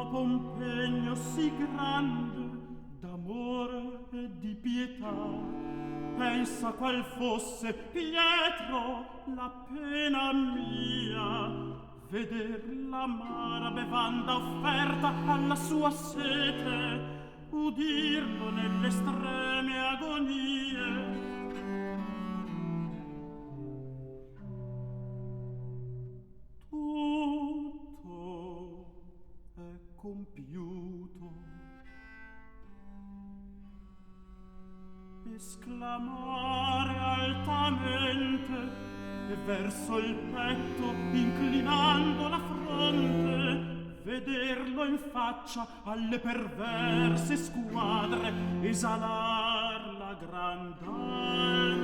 dopo un pegno sì grande d'amore e di pietà, pensa qual fosse Pietro la pena mia, veder l'amara bevanda offerta alla sua sete, udirlo nelle estreme agonie. Tutto è compiuto. Esclamare altamente e verso il petto inclinando la fronte, vederlo in faccia alle perverse squadre esalar la grand'alma